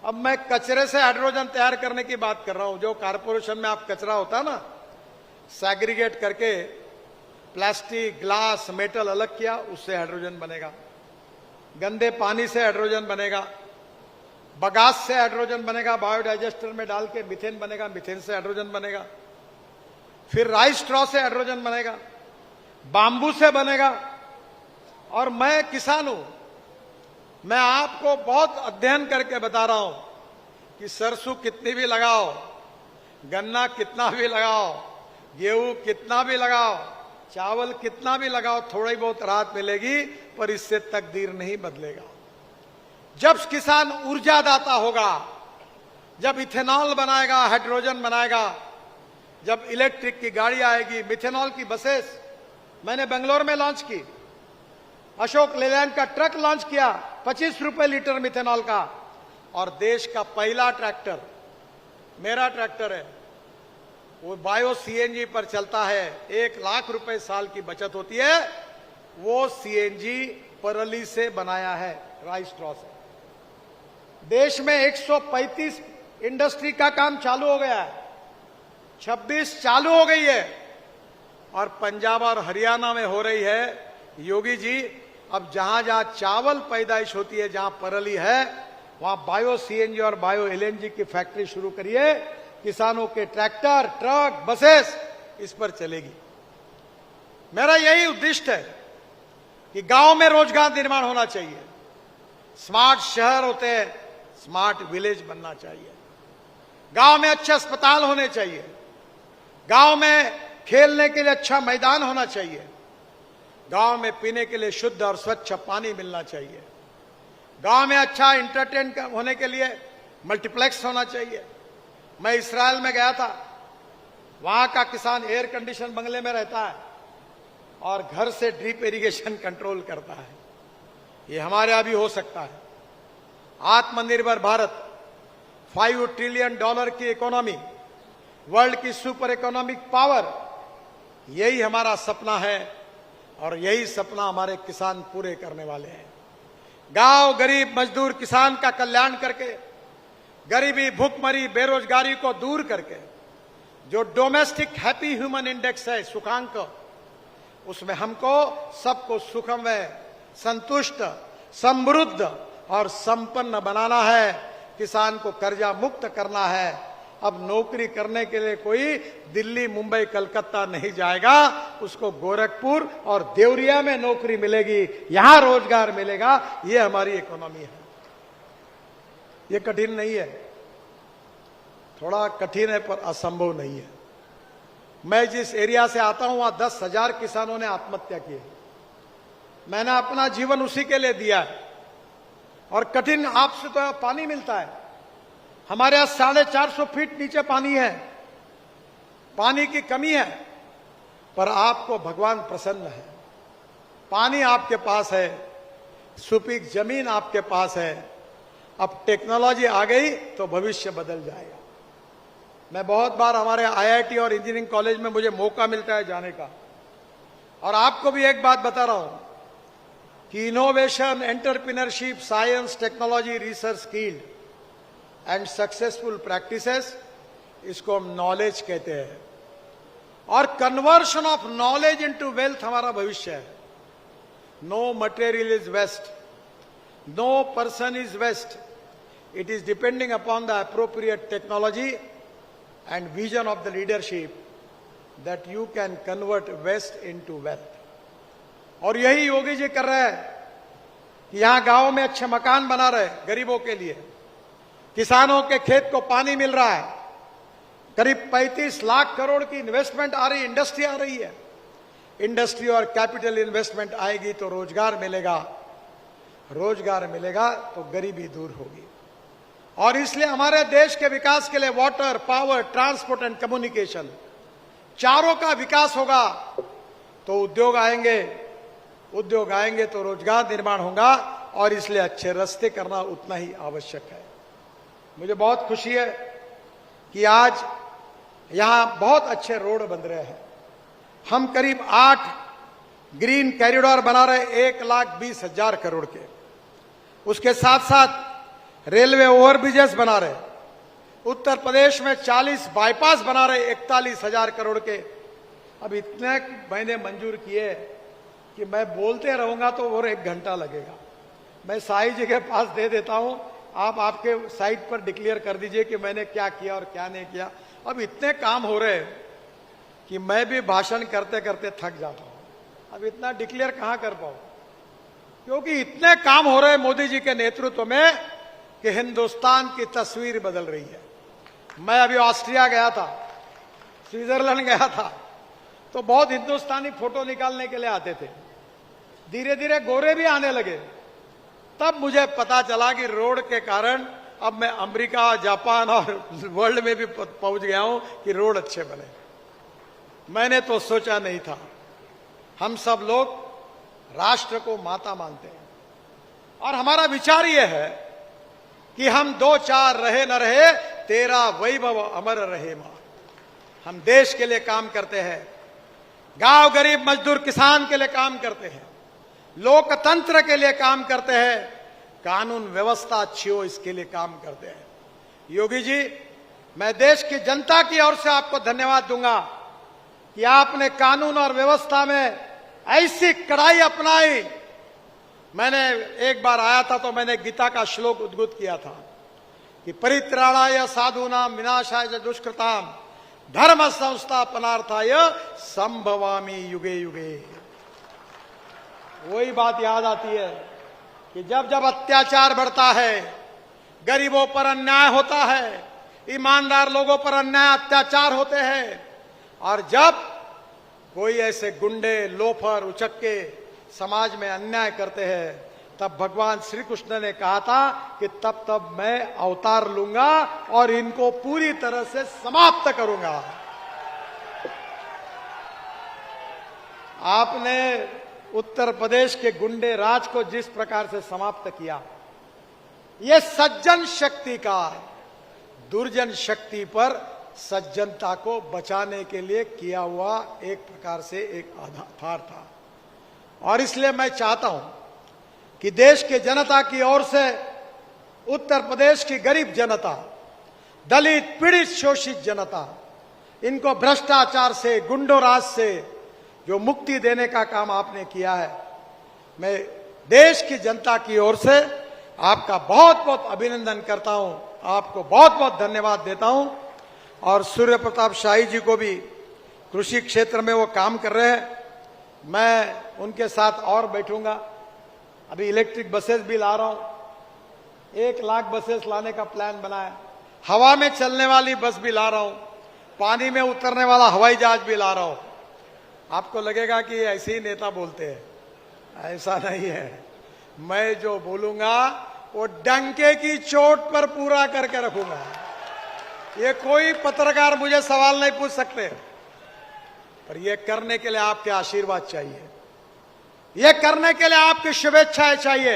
अब मैं कचरे से हाइड्रोजन तैयार करने की बात कर रहा हूं। जो कारपोरेशन में आप कचरा होता है ना, सैग्रीगेट करके प्लास्टिक, ग्लास, मेटल अलग किया, उससे हाइड्रोजन बनेगा। गंदे पानी से हाइड्रोजन बनेगा, बगास से हाइड्रोजन बनेगा, बायोडाइजेस्टर में डाल के मीथेन बनेगा, मीथेन से हाइड्रोजन बनेगा। फिर राइस स्ट्रॉ से हाइड्रोजन बनेगा, बांबू से बनेगा। और मैं किसान हूं, मैं आपको बहुत अध्ययन करके बता रहा हूं कि सरसों कितनी भी लगाओ, गन्ना कितना भी लगाओ, गेहूं कितना भी लगाओ, चावल कितना भी लगाओ, थोड़ी बहुत राहत मिलेगी, पर इससे तकदीर नहीं बदलेगा। जब किसान ऊर्जादाता होगा, जब इथेनॉल बनाएगा, हाइड्रोजन बनाएगा, जब इलेक्ट्रिक की गाड़ी आएगी, मिथेनॉल की बसेस मैंने बेंगलोर में लॉन्च की, अशोक लेलैंड का ट्रक लॉन्च किया 25 रुपए लीटर मिथेनॉल का। और देश का पहला ट्रैक्टर, मेरा ट्रैक्टर है, वो बायो सीएनजी पर चलता है। 1 लाख रुपए साल की बचत होती है। वो सीएनजी परली से बनाया है, राइस स्ट्रॉ से। देश में 135 इंडस्ट्री का काम चालू हो गया है, 26 चालू हो गई है, और पंजाब और हरियाणा में हो रही है। योगी जी, अब जहां जहां चावल पैदाइश होती है, जहां परली है, वहां बायो सीएनजी और बायो एलएनजी की फैक्ट्री शुरू करिए। किसानों के ट्रैक्टर, ट्रक, बसेस इस पर चलेगी। मेरा यही उद्देश्य है कि गांव में रोजगार निर्माण होना चाहिए। स्मार्ट शहर होते हैं, स्मार्ट विलेज बनना चाहिए। गांव में अच्छे अस्पताल होने चाहिए, गांव में खेलने के लिए अच्छा मैदान होना चाहिए, गांव में पीने के लिए शुद्ध और स्वच्छ पानी मिलना चाहिए, गांव में अच्छा इंटरटेन होने के लिए मल्टीप्लेक्स होना चाहिए। मैं इस्राइल में गया था, वहां का किसान एयर कंडीशन बंगले में रहता है और घर से ड्रिप इरिगेशन कंट्रोल करता है। ये हमारे यहां भी हो सकता है। आत्मनिर्भर भारत, $5 ट्रिलियन की इकोनॉमी, वर्ल्ड की सुपर इकोनॉमिक पावर, यही हमारा सपना है और यही सपना हमारे किसान पूरे करने वाले हैं। गांव गरीब मजदूर किसान का कल्याण करके, गरीबी, भूखमरी, बेरोजगारी को दूर करके, जो डोमेस्टिक हैप्पी ह्यूमन इंडेक्स है, सुखांक, उसमें हमको सबको सुखमय, संतुष्ट, समृद्ध और संपन्न बनाना है। किसान को कर्जा मुक्त करना है। अब नौकरी करने के लिए कोई दिल्ली, मुंबई, कलकत्ता नहीं जाएगा, उसको गोरखपुर और देवरिया में नौकरी मिलेगी, यहां रोजगार मिलेगा। ये हमारी इकोनॉमी है। ये कठिन नहीं है, थोड़ा कठिन है पर असंभव नहीं है। मैं जिस एरिया से आता हूं, वहां 10,000 किसानों ने आत्महत्या की है। मैंने अपना जीवन उसी के लिए दिया है। और कठिन, आपसे तो पानी मिलता है, हमारे यहां 450 फीट नीचे पानी है, पानी की कमी है, पर आपको भगवान प्रसन्न है। पानी आपके पास है, सुपीक जमीन आपके पास है। अब टेक्नोलॉजी आ गई तो भविष्य बदल जाएगा। मैं बहुत बार हमारे आईआईटी और इंजीनियरिंग कॉलेज में मुझे मौका मिलता है जाने का, और आपको भी एक बात बता रहा हूं कि innovation, entrepreneurship, science, technology, research, skilled and successful practices, इसको हम नॉलेज कहते हैं। और conversion of knowledge into wealth हमारा भविष्य है। No material is waste, no person is waste, it is depending upon the appropriate technology and vision of the leadership that you can convert waste into wealth. और यही योगी जी कर रहे हैं कि यहां गांव में अच्छे मकान बना रहे गरीबों के लिए, किसानों के खेत को पानी मिल रहा है, करीब 35 लाख करोड़ की इन्वेस्टमेंट आ रही है, इंडस्ट्री आ रही है। इंडस्ट्री और कैपिटल इन्वेस्टमेंट आएगी तो रोजगार मिलेगा, रोजगार मिलेगा तो गरीबी दूर होगी। और इसलिए हमारे देश के विकास के लिए water, power, transport and communication, चारों का विकास होगा तो उद्योग आएंगे, उद्योग आएंगे तो रोजगार निर्माण होगा। और इसलिए अच्छे रास्ते करना उतना ही आवश्यक है। मुझे बहुत खुशी है कि आज यहां बहुत अच्छे रोड बन रहे हैं। हम करीब 8 ग्रीन कॉरिडोर बना रहे, 1,20,000 करोड़ के। उसके साथ साथ रेलवे ओवरब्रिजेस बना रहे, उत्तर प्रदेश में 40 बाईपास बना रहे 41,000 करोड़ के। अब इतने मैंने मंजूर किए कि मैं बोलते रहूंगा तो और 1 घंटा लगेगा। मैं शाही जी के पास दे देता हूं, आप आपके साइट पर डिक्लेयर कर दीजिए कि मैंने क्या किया और क्या नहीं किया। अब इतने काम हो रहे हैं कि मैं भी भाषण करते करते थक जाता हूं। अब इतना डिक्लेयर कहां कर पाऊं, क्योंकि इतने काम हो रहे हैं मोदी जी के नेतृत्व में कि हिंदुस्तान की तस्वीर बदल रही है। मैं अभी ऑस्ट्रिया गया था, स्विट्जरलैंड गया था, तो बहुत हिंदुस्तानी फोटो निकालने के लिए आते थे। धीरे धीरे गोरे भी आने लगे। तब मुझे पता चला कि रोड के कारण अब मैं अमेरिका, जापान और वर्ल्ड में भी पहुंच गया हूं कि रोड अच्छे बने। मैंने तो सोचा नहीं था। हम सब लोग राष्ट्र को माता मानते हैं और हमारा विचार यह है कि हम 2-4 रहे न रहे, तेरा वैभव अमर रहे मां। हम देश के लिए काम करते हैं, गांव गरीब मजदूर किसान के लिए काम करते हैं, लोकतंत्र के लिए काम करते हैं, कानून व्यवस्था अच्छी हो इसके लिए काम करते हैं। योगी जी, मैं देश की जनता की ओर से आपको धन्यवाद दूंगा कि आपने कानून और व्यवस्था में ऐसी कड़ाई अपनाई। मैंने एक बार आया था तो मैंने गीता का श्लोक उद्गुत किया था कि परित्राणाय साधूनाम विनाशाय च दुष्कृताम धर्म संस्थापनार्थाय संभवामि युगे युगे। वही बात याद आती है कि जब जब अत्याचार बढ़ता है, गरीबों पर अन्याय होता है, ईमानदार लोगों पर अन्याय अत्याचार होते हैं, और जब कोई ऐसे गुंडे, लोफर, उचक्के समाज में अन्याय करते हैं, तब भगवान श्री कृष्ण ने कहा था कि तब मैं अवतार लूंगा और इनको पूरी तरह से समाप्त करूंगा। आपने उत्तर प्रदेश के गुंडे राज को जिस प्रकार से समाप्त किया, यह सज्जन शक्ति का, दुर्जन शक्ति पर सज्जनता को बचाने के लिए किया हुआ एक प्रकार से एक आधार था। और इसलिए मैं चाहता हूं कि देश के जनता की ओर से उत्तर प्रदेश की गरीब जनता, दलित, पीड़ित, शोषित जनता, इनको भ्रष्टाचार से, गुंडों राज से जो मुक्ति देने का काम आपने किया है, मैं देश की जनता की ओर से आपका बहुत बहुत अभिनंदन करता हूं, आपको बहुत बहुत धन्यवाद देता हूं। और सूर्य प्रताप शाही जी को भी कृषि क्षेत्र में वो काम कर रहे हैं, मैं उनके साथ और बैठूंगा। अभी इलेक्ट्रिक बसेस भी ला रहा हूं, 1 लाख बसेस लाने का प्लान बना है। हवा में चलने वाली बस भी ला रहा हूं, पानी में उतरने वाला हवाई जहाज भी ला रहा हूं। आपको लगेगा कि ऐसे ही नेता बोलते हैं, ऐसा नहीं है। मैं जो बोलूंगा वो डंके की चोट पर पूरा करके रखूंगा। ये कोई पत्रकार मुझे सवाल नहीं पूछ सकते, पर यह करने के लिए आपके आशीर्वाद चाहिए, यह करने के लिए आपकी शुभेच्छाएं चाहिए।